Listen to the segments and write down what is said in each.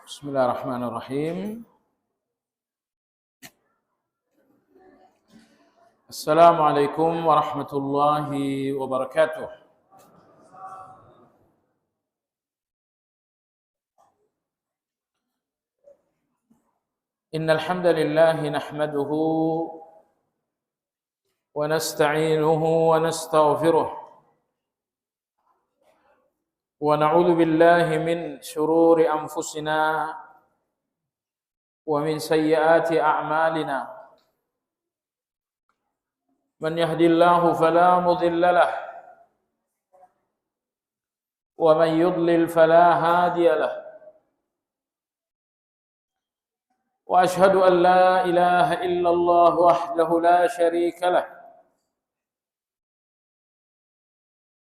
Bismillahirrahmanirrahim. Assalamualaikum warahmatullahi wabarakatuh. Innal hamdalillah nahmaduhu wa nasta'inuhu wa nastaghfiruh wa na'udzu billahi min shururi anfusina wa min sayyiati a'malina. Man yahdihillahu fala mudilla lahu wa man yudlil fala hadiya lahu. Wa ashhadu an la ilaha illallah wahdahu la syarika lah.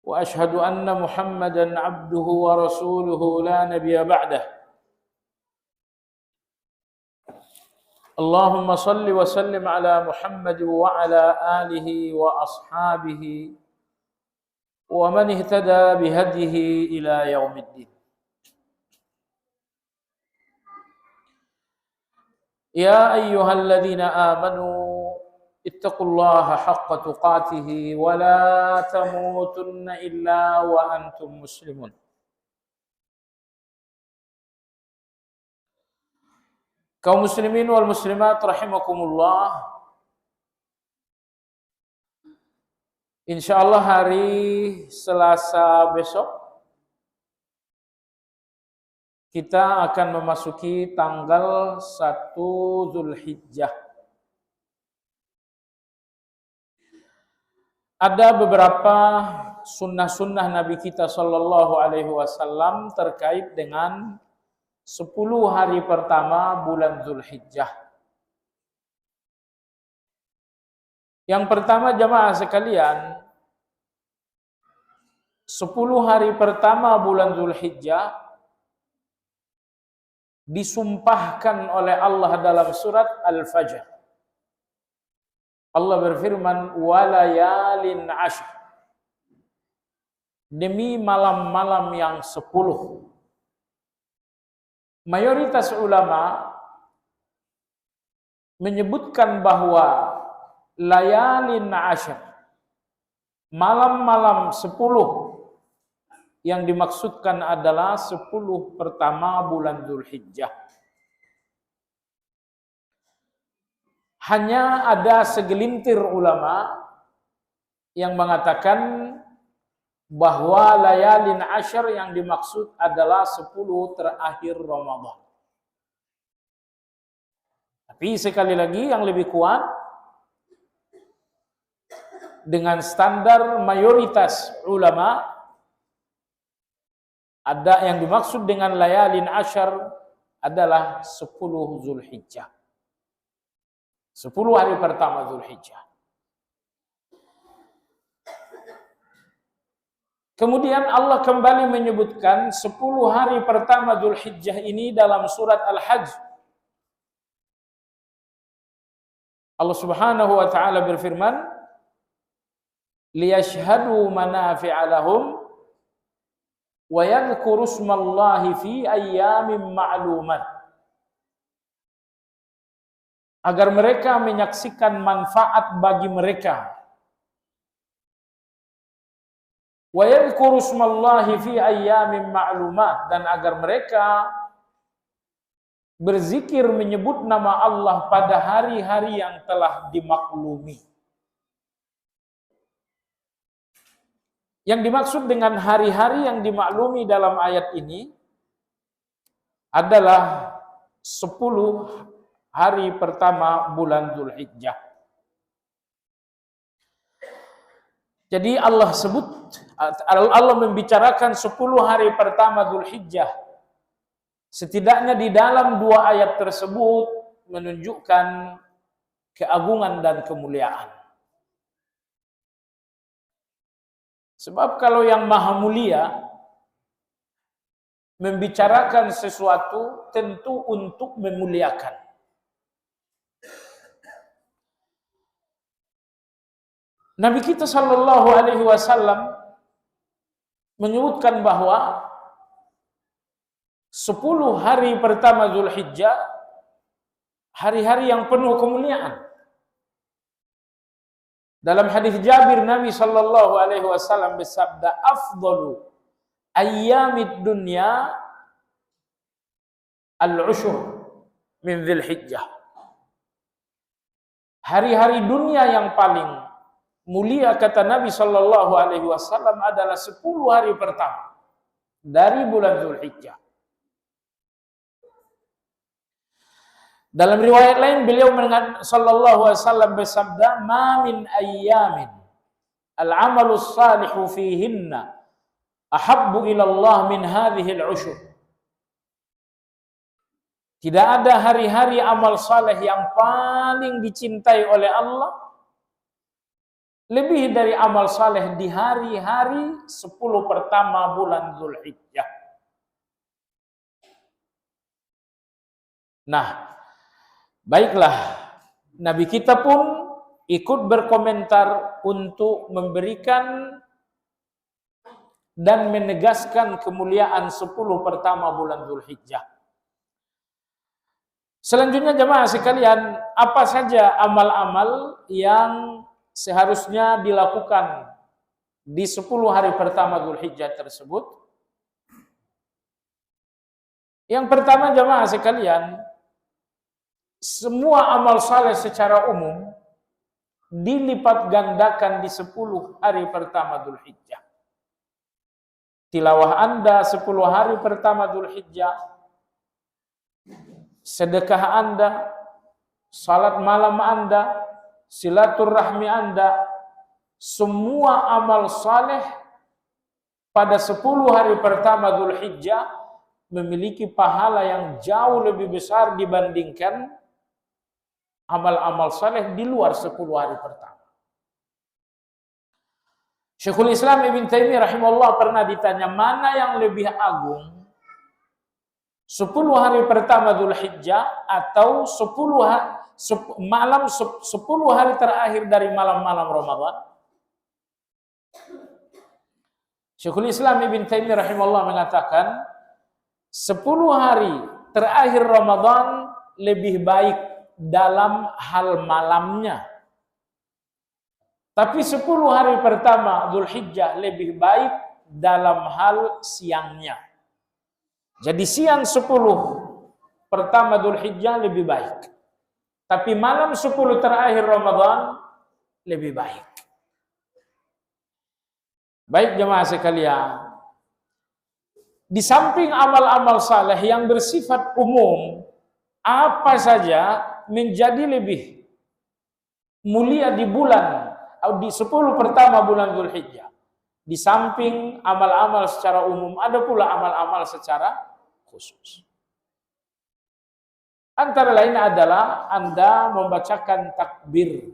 Wa ashhadu anna Muhammadan abduhu wa rasuluhu la nabiyya ba'dah. Allahumma salli wa sallim ala Muhammad wa ala alihi wa ashabihi wa man ihtada bihadihi ila yaumiddin. Ya ayyuhalladzina amanu ittaqullaha haqqa tuqatih wa la tamutunna illa wa antum muslimun. Kaum muslimin wal muslimat rahimakumullah. Insyaallah hari Selasa besok kita akan memasuki tanggal 1 Zulhijjah. Ada beberapa sunnah-sunnah Nabi kita Shallallahu Alaihi Wasallam terkait dengan 10 hari pertama bulan Zulhijjah. Yang pertama jamaah sekalian, 10 hari pertama bulan Zulhijjah disumpahkan oleh Allah dalam surat Al-Fajr. Allah berfirman, walayalin ashr, demi malam-malam yang 10. Mayoritas ulama menyebutkan bahwa layalin ashr, malam-malam 10, yang dimaksudkan adalah 10 pertama bulan Zulhijjah. Hanya ada segelintir ulama yang mengatakan bahwa layalin ashr yang dimaksud adalah 10 terakhir Ramadan. Tapi sekali lagi yang lebih kuat, dengan standar mayoritas ulama, ada yang dimaksud dengan layalin ashr adalah 10 Zulhijjah. 10 hari pertama Zulhijjah. Kemudian Allah kembali menyebutkan 10 hari pertama Zulhijjah ini dalam surat Al-Hajj. Allah Subhanahu wa taala berfirman, liyashhadu manafi'a lahum wa yadhkuru ismallahi fi ayyamin ma'lumat. Agar mereka menyaksikan manfaat bagi mereka. Wa yadhkuru ismallahi fi ayyamin ma'lumat, dan agar mereka berzikir menyebut nama Allah pada hari-hari yang telah dimaklumi. Yang dimaksud dengan hari-hari yang dimaklumi dalam ayat ini adalah 10 hari pertama bulan Zulhijjah. Jadi Allah membicarakan 10 hari pertama Zulhijjah. Setidaknya di dalam 2 ayat tersebut menunjukkan keagungan dan kemuliaan. Sebab kalau yang maha mulia membicarakan sesuatu tentu untuk memuliakan. Nabi kita Shallallahu Alaihi Wasallam menyebutkan bahwa 10 hari pertama Zulhijjah hari-hari yang penuh kemuliaan. Dalam hadis Jabir, Nabi sallallahu alaihi wasallam bersabda, "Afdalu ayyamid dunya al-ushur min Dzulhijjah." Hari-hari dunia yang paling mulia, kata Nabi sallallahu alaihi wasallam, adalah 10 hari pertama dari bulan Dzulhijjah. Dalam riwayat lain beliau sallallahu alaihi wasallam bersabda, "Ma min ayyamin al-'amalu salihu fihinna ahabbu ila Allah min hadhihi al-'ushur." Tidak ada hari-hari amal saleh yang paling dicintai oleh Allah lebih dari amal saleh di hari-hari 10 pertama bulan Dzulhijjah. Nah, baiklah, Nabi kita pun ikut berkomentar untuk memberikan dan menegaskan kemuliaan 10 pertama bulan Dzulhijjah. Selanjutnya jemaah sekalian, apa saja amal-amal yang seharusnya dilakukan di 10 hari pertama Dzulhijjah tersebut? Yang pertama jemaah sekalian, semua amal saleh secara umum dilipat gandakan di 10 hari pertama Dzulhijjah. Tilawah Anda 10 hari pertama Dzulhijjah, sedekah Anda, salat malam Anda, silaturahmi Anda, semua amal saleh pada 10 hari pertama Dzulhijjah memiliki pahala yang jauh lebih besar dibandingkan amal-amal saleh di luar 10 hari pertama. Syekhul Islam Ibn Taimiyah rahimahullah pernah ditanya, mana yang lebih agung, 10 hari pertama Dzulhijjah atau 10 hari terakhir dari malam-malam Ramadan? Syekhul Islam Ibn Taimiyah rahimahullah mengatakan, 10 hari terakhir Ramadan lebih baik dalam hal malamnya. Tapi 10 hari pertama Dzulhijjah lebih baik dalam hal siangnya. Jadi siang 10 pertama Dzulhijjah lebih baik. Tapi malam 10 terakhir Ramadan lebih baik. Baik jemaah sekalian, di samping amal-amal saleh yang bersifat umum, apa saja menjadi lebih mulia di bulan atau di 10 pertama bulan Dzulhijjah. Di samping amal-amal secara umum, ada pula amal-amal secara khusus. Antara lain adalah Anda membacakan takbir.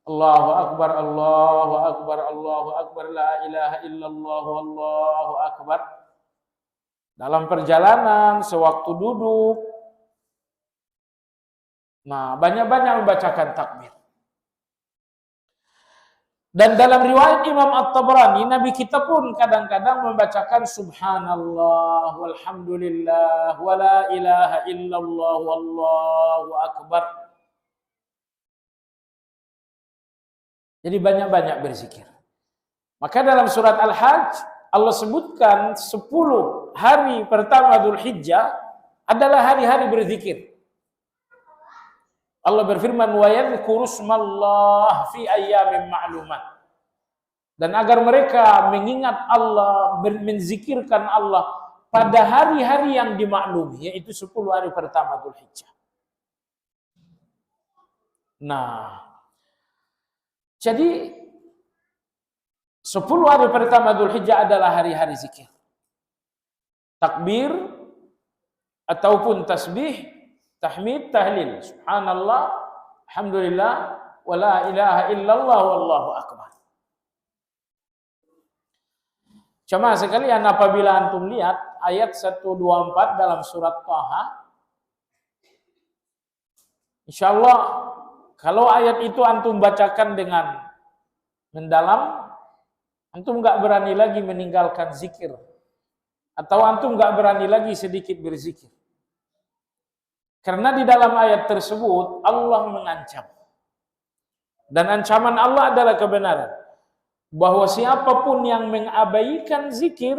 Allahu Akbar, Allahu Akbar, Allahu Akbar, la ilaha illallah, Allahu Akbar. Dalam perjalanan, sewaktu duduk. Nah, banyak-banyak membacakan takbir. Dan dalam riwayat Imam At-Tabrani, Nabi kita pun kadang-kadang membacakan subhanallah, walhamdulillah, wa la ilaha illallah, wallahu akbar. Jadi banyak-banyak berzikir. Maka dalam surat Al-Hajj, Allah sebutkan 10 hari pertama Dzulhijjah adalah hari-hari berzikir. Allah berfirman, wa yadhkuru smallah fi ayyamin ma'lumat. Dan agar mereka mengingat Allah, menzikirkan Allah pada hari-hari yang dimaklumi, yaitu 10 hari pertama Dzulhijjah. Nah, jadi 10 hari pertama Dzulhijjah adalah hari-hari zikir. Takbir ataupun tasbih, tahmid, tahlil, subhanallah, alhamdulillah, wa la ilaha illallah, wallahu akbar. Jemaah sekalian, apabila antum lihat ayat 124 dalam surat Thaha, insyaallah kalau ayat itu antum bacakan dengan mendalam, antum enggak berani lagi meninggalkan zikir Atau antum nggak berani lagi sedikit berzikir? Karena di dalam ayat tersebut Allah mengancam. Dan ancaman Allah adalah kebenaran. Bahwa siapapun yang mengabaikan zikir,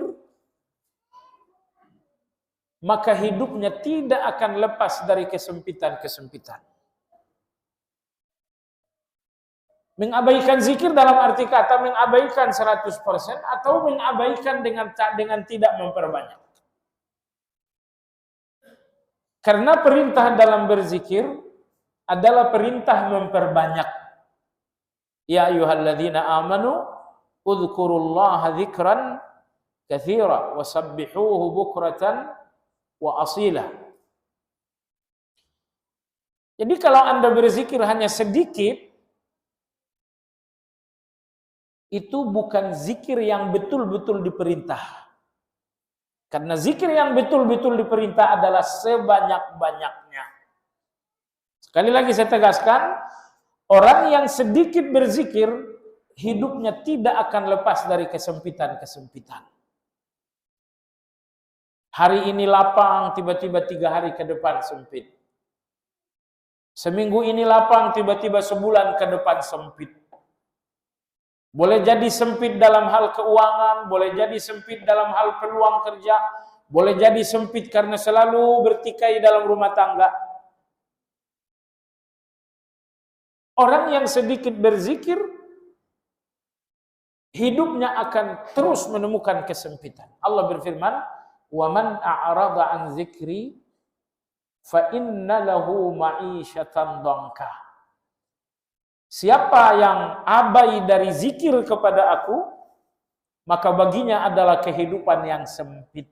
maka hidupnya tidak akan lepas dari kesempitan-kesempitan. Mengabaikan zikir dalam arti kata mengabaikan 100% atau mengabaikan dengan tidak memperbanyak. Karena perintah dalam berzikir adalah perintah memperbanyak. Ya ayyuhalladzina amanu udhkurullaha dzikran katsira wasabbihuhu bukratan wa asila. Jadi kalau Anda berzikir hanya sedikit, itu bukan zikir yang betul-betul diperintah. Karena zikir yang betul-betul diperintah adalah sebanyak-banyaknya. Sekali lagi saya tegaskan, orang yang sedikit berzikir, hidupnya tidak akan lepas dari kesempitan-kesempitan. Hari ini lapang, tiba-tiba 3 hari ke depan sempit. Seminggu ini lapang, tiba-tiba sebulan ke depan sempit. Boleh jadi sempit dalam hal keuangan, boleh jadi sempit dalam hal peluang kerja, boleh jadi sempit karena selalu bertikai dalam rumah tangga. Orang yang sedikit berzikir, hidupnya akan terus menemukan kesempitan. Allah berfirman, "Wa man a'rada 'an dzikri fa inna lahu ma'isyatan dhanka." Siapa yang abai dari zikir kepada aku, maka baginya adalah kehidupan yang sempit.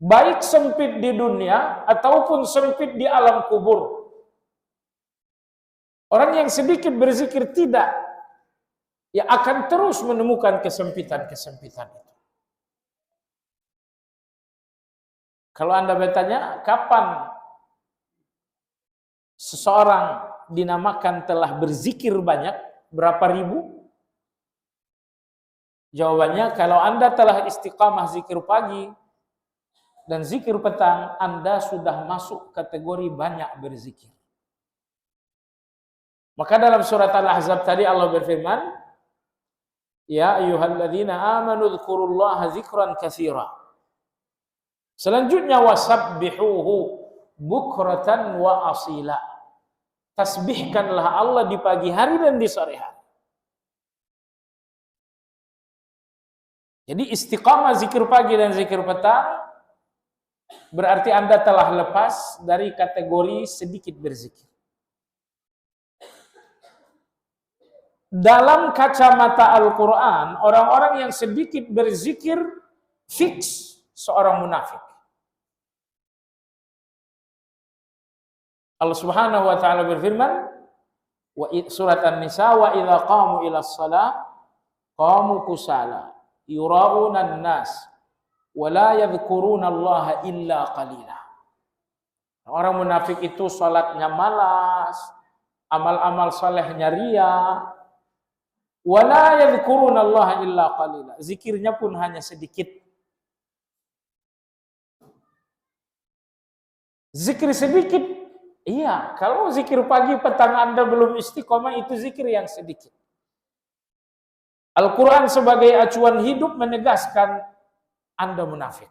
Baik sempit di dunia ataupun sempit di alam kubur. Orang yang sedikit berzikir tidak, ya akan terus menemukan kesempitan-kesempitan itu. Kalau Anda bertanya, kapan seseorang dinamakan telah berzikir banyak, berapa ribu? Jawabannya, kalau Anda telah istiqamah zikir pagi dan zikir petang, Anda sudah masuk kategori banyak berzikir. Maka dalam surat Al-Ahzab tadi Allah berfirman, Ya ayyuhalladzina amanu dzkurullaha dzikran katsira. Selanjutnya wasabbihuhu bukratan wa asila. Tasbihkanlah Allah di pagi hari dan di sore hari. Jadi istiqamah zikir pagi dan zikir petang berarti Anda telah lepas dari kategori sedikit berzikir. Dalam kacamata Al-Quran, orang-orang yang sedikit berzikir fix seorang munafik. Allah Subhanahu wa taala berfirman, surat An-Nisa, wa idza qamu ila shalah qamu kusala yura'una an-nas wa la yadhkuruna Allah illa qalila. Orang munafik itu salatnya malas, amal-amal salehnya ria, wa la yadhkuruna Allah illa qalila. Zikirnya pun hanya sedikit. Zikir sedikit. Iya, kalau zikir pagi petang Anda belum istiqomah, itu zikir yang sedikit. Al-Quran sebagai acuan hidup menegaskan Anda munafik.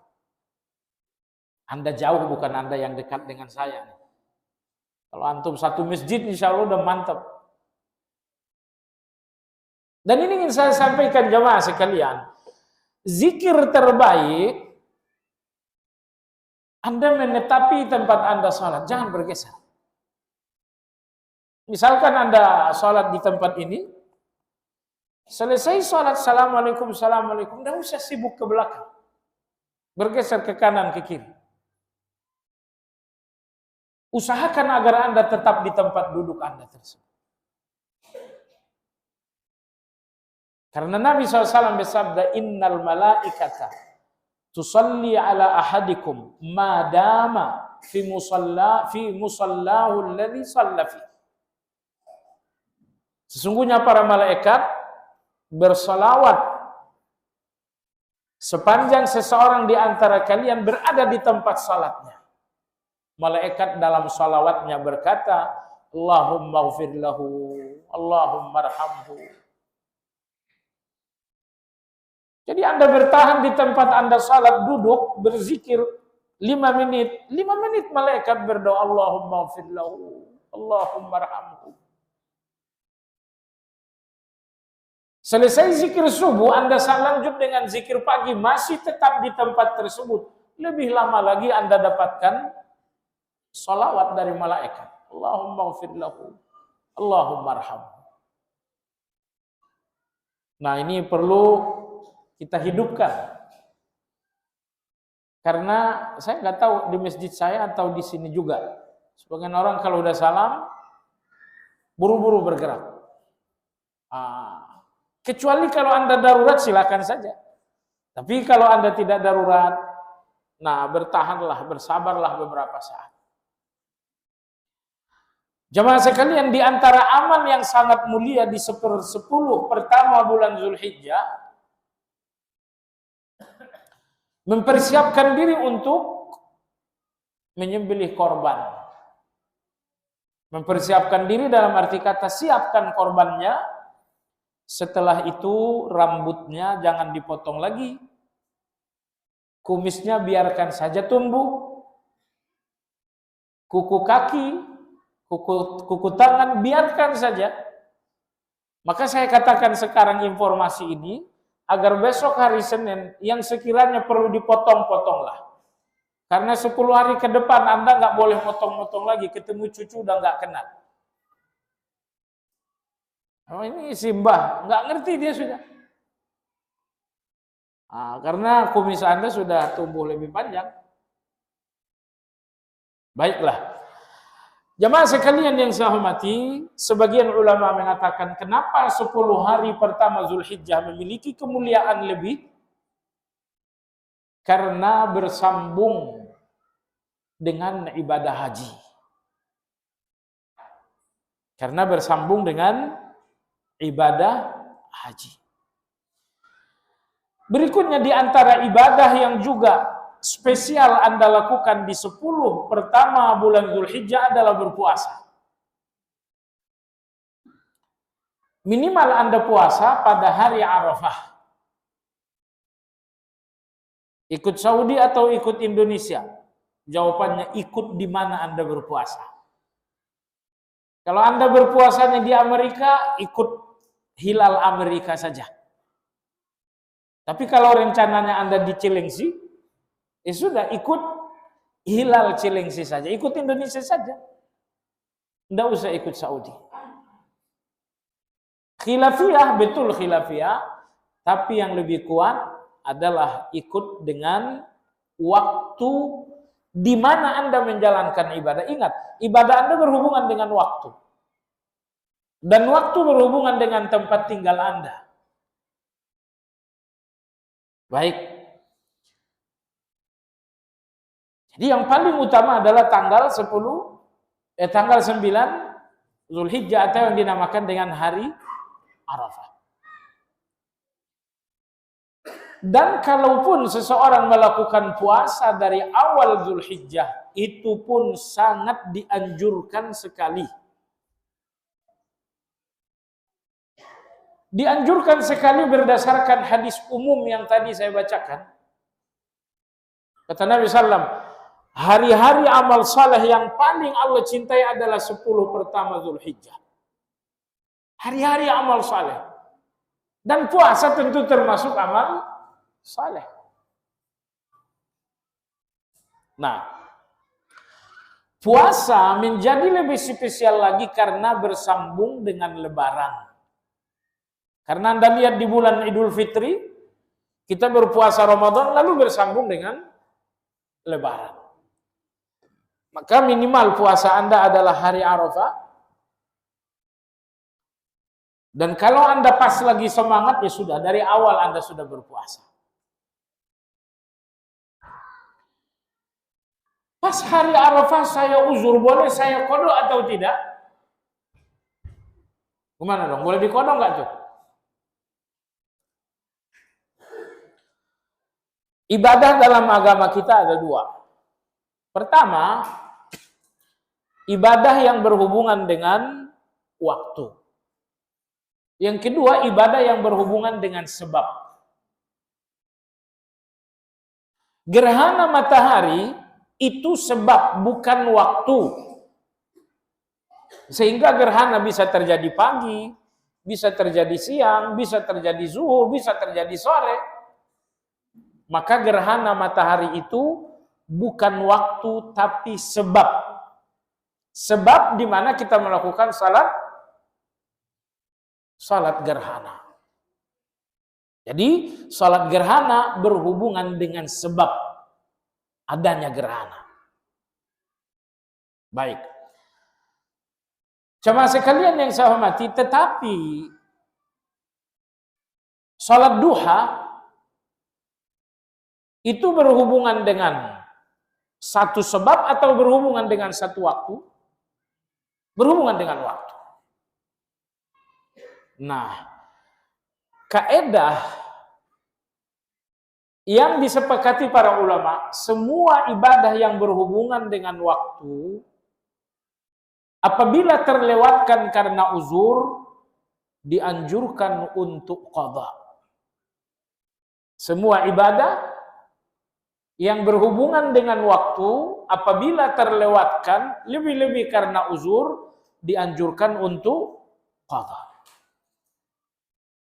Anda jauh, bukan Anda yang dekat dengan saya. Kalau antum satu masjid, insya Allah udah mantap. Dan ini ingin saya sampaikan jemaah sekalian. Zikir terbaik, Anda menetapi tempat Anda sholat, jangan bergeser. Misalkan Anda sholat di tempat ini, selesai sholat, Assalamualaikum, Assalamualaikum, tidak usah sibuk ke belakang. Bergeser ke kanan, ke kiri. Usahakan agar Anda tetap di tempat duduk Anda tersebut. Karena Nabi SAW bersabda, Innal malaikata tusalli ala ahadikum madama fi musallahu alladhi salla fi. Sesungguhnya para malaikat bersalawat sepanjang seseorang di antara kalian berada di tempat salatnya, malaikat dalam salawatnya berkata, Allahumma ighfir lahu, Allahumma arhamhu. Jadi Anda bertahan di tempat Anda salat, duduk, berzikir 5 menit. 5 menit malaikat berdoa, Allahumma ighfir lahu, Allahumma arhamhu. Selesai zikir subuh, Anda lanjut dengan zikir pagi, masih tetap di tempat tersebut. Lebih lama lagi Anda dapatkan salawat dari malaikat. Allahumma ighfir lahu, Allahumma arhamhu. Nah, ini perlu kita hidupkan. Karena saya nggak tahu di masjid saya atau di sini juga. Sebagian orang kalau udah salam, buru-buru bergerak. Kecuali kalau Anda darurat silakan saja. Tapi kalau Anda tidak darurat, nah bertahanlah, bersabarlah beberapa saat. Jamaah sekalian, di antara amal yang sangat mulia di 10 pertama bulan Zulhijjah, mempersiapkan diri untuk menyembelih korban. Mempersiapkan diri dalam arti kata siapkan korbannya. Setelah itu rambutnya jangan dipotong lagi. Kumisnya biarkan saja tumbuh. Kuku kaki, kuku tangan biarkan saja. Maka saya katakan sekarang informasi ini agar besok hari Senin yang sekiranya perlu dipotong-potonglah. Karena 10 hari ke depan Anda nggak boleh potong-potong lagi, ketemu cucu udah nggak kenal. Oh, ini Simbah, nggak ngerti dia sudah. Karena kumis Anda sudah tumbuh lebih panjang. Baiklah. Jamaah sekalian yang saya hormati, sebagian ulama mengatakan kenapa 10 hari pertama Zulhijjah memiliki kemuliaan lebih? Karena bersambung dengan ibadah haji. Karena bersambung dengan ibadah haji. Berikutnya di antara ibadah yang juga spesial Anda lakukan di 10 pertama bulan Zulhijjah adalah berpuasa. Minimal Anda puasa pada hari Arafah. Ikut Saudi atau ikut Indonesia? Jawabannya ikut di mana Anda berpuasa. Kalau Anda berpuasanya di Amerika, ikut hilal Amerika saja. Tapi kalau rencananya Anda di Cilengsi, sudah ikut hilal Cilengsi saja, ikut Indonesia saja. Tidak usah ikut Saudi. Khilafiyah, betul khilafiyah, tapi yang lebih kuat adalah ikut dengan waktu di mana Anda menjalankan ibadah. Ingat, ibadah Anda berhubungan dengan waktu. Dan waktu berhubungan dengan tempat tinggal Anda. Baik. Jadi yang paling utama adalah tanggal 9 Zulhijjah atau yang dinamakan dengan hari Arafah. Dan kalaupun seseorang melakukan puasa dari awal Zulhijjah, itu pun sangat dianjurkan sekali. Dianjurkan sekali berdasarkan hadis umum yang tadi saya bacakan. Kata Nabi SAW, hari-hari amal saleh yang paling Allah cintai adalah 10 pertama Zulhijjah. Hari-hari amal saleh. Dan puasa tentu termasuk amal saleh. Nah, puasa menjadi lebih spesial lagi karena bersambung dengan Lebaran. Karena Anda lihat di bulan Idul Fitri, kita berpuasa Ramadan lalu bersambung dengan Lebaran. Maka minimal puasa Anda adalah hari Arafah. Dan kalau Anda pas lagi semangat, ya sudah, dari awal Anda sudah berpuasa. Pas hari Arafah saya uzur, boleh saya kodok atau tidak? Gimana dong? Boleh dikodok nggak tuh? Ibadah dalam agama kita ada dua. Pertama, ibadah yang berhubungan dengan waktu. Yang kedua, ibadah yang berhubungan dengan sebab. Gerhana matahari itu sebab, bukan waktu. Sehingga gerhana bisa terjadi pagi, bisa terjadi siang, bisa terjadi zuhur, bisa terjadi sore. Maka gerhana matahari itu bukan waktu tapi sebab. Sebab di mana kita melakukan salat gerhana. Jadi salat gerhana berhubungan dengan sebab adanya gerhana. Baik. Jemaah sekalian yang saya hormati, tetapi salat duha itu berhubungan dengan satu sebab atau berhubungan dengan satu waktu? Berhubungan dengan waktu. Nah, kaedah yang disepakati para ulama, semua ibadah yang berhubungan dengan waktu, apabila terlewatkan karena uzur, dianjurkan untuk qadha. Semua ibadah yang berhubungan dengan waktu, apabila terlewatkan, lebih-lebih karena uzur, dianjurkan untuk qadha.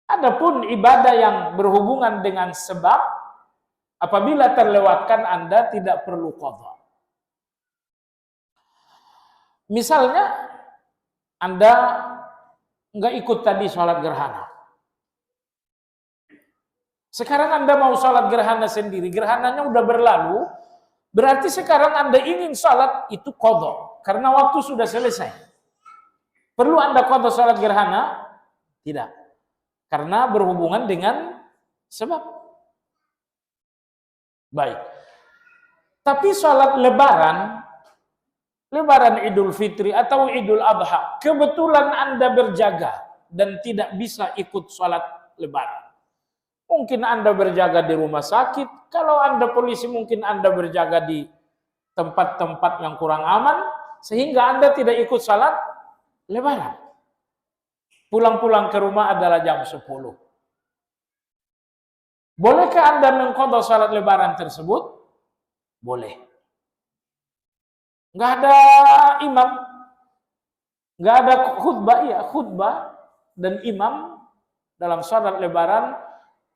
Adapun ibadah yang berhubungan dengan sebab, apabila terlewatkan Anda tidak perlu qadha. Misalnya, Anda nggak ikut tadi sholat gerhana. Sekarang Anda mau sholat gerhana sendiri, gerhananya udah berlalu, berarti sekarang Anda ingin sholat itu qadha, karena waktu sudah selesai. Perlu Anda qadha sholat gerhana? Tidak. Karena berhubungan dengan sebab. Baik. Tapi sholat lebaran Idul Fitri atau Idul Adha, kebetulan Anda berjaga dan tidak bisa ikut sholat lebaran. Mungkin Anda berjaga di rumah sakit, kalau Anda polisi mungkin Anda berjaga di tempat-tempat yang kurang aman, sehingga Anda tidak ikut sholat lebaran. Pulang-pulang ke rumah adalah jam 10. Bolehkah Anda mengqadha sholat lebaran tersebut? Boleh. Nggak ada imam, nggak ada khutbah dan imam dalam sholat lebaran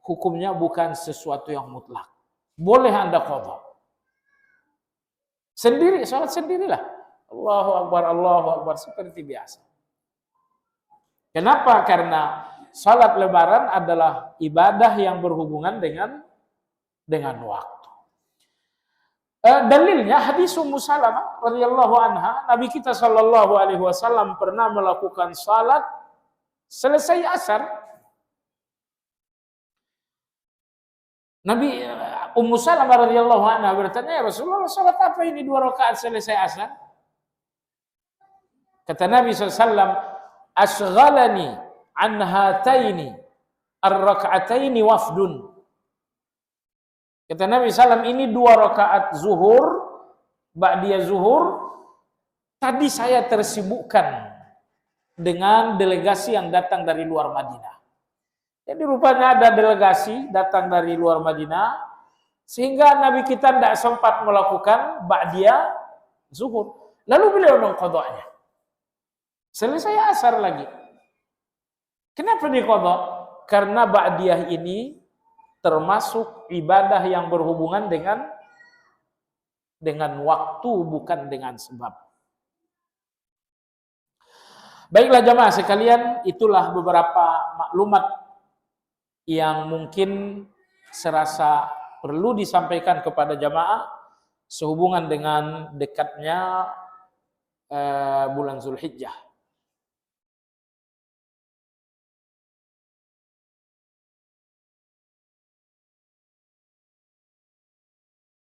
hukumnya bukan sesuatu yang mutlak. Boleh Anda qadha. Sendiri, sholat sendirilah. Allahu Akbar, seperti biasa. Kenapa? Karena sholat lebaran adalah ibadah yang berhubungan dengan waktu. Dalilnya hadis Ummu Salamah radhiyallahu anha, Nabi kita sallallahu alaihi wasallam pernah melakukan salat selesai asar. Nabi Ummu Salamah radhiyallahu anha bertanya, "Ya Rasulullah, salat apa ini 2 rakaat selesai asar?" Kata Nabi SAW, "Ashghalani an hataini ar-rak'ataini wafdun." Kata Nabi SAW, ini 2 rakaat zuhur, ba'diyah zuhur, tadi saya tersibukkan dengan delegasi yang datang dari luar Madinah. Jadi rupanya ada delegasi datang dari luar Madinah, sehingga Nabi kita tidak sempat melakukan ba'diyah zuhur. Lalu beliau mengqadha'nya. Selesai asar lagi. Kenapa diqadha? Karena ba'diyah ini termasuk ibadah yang berhubungan dengan waktu, bukan dengan sebab. Baiklah jamaah sekalian, itulah beberapa maklumat yang mungkin serasa perlu disampaikan kepada jamaah sehubungan dengan dekatnya bulan Zulhijjah.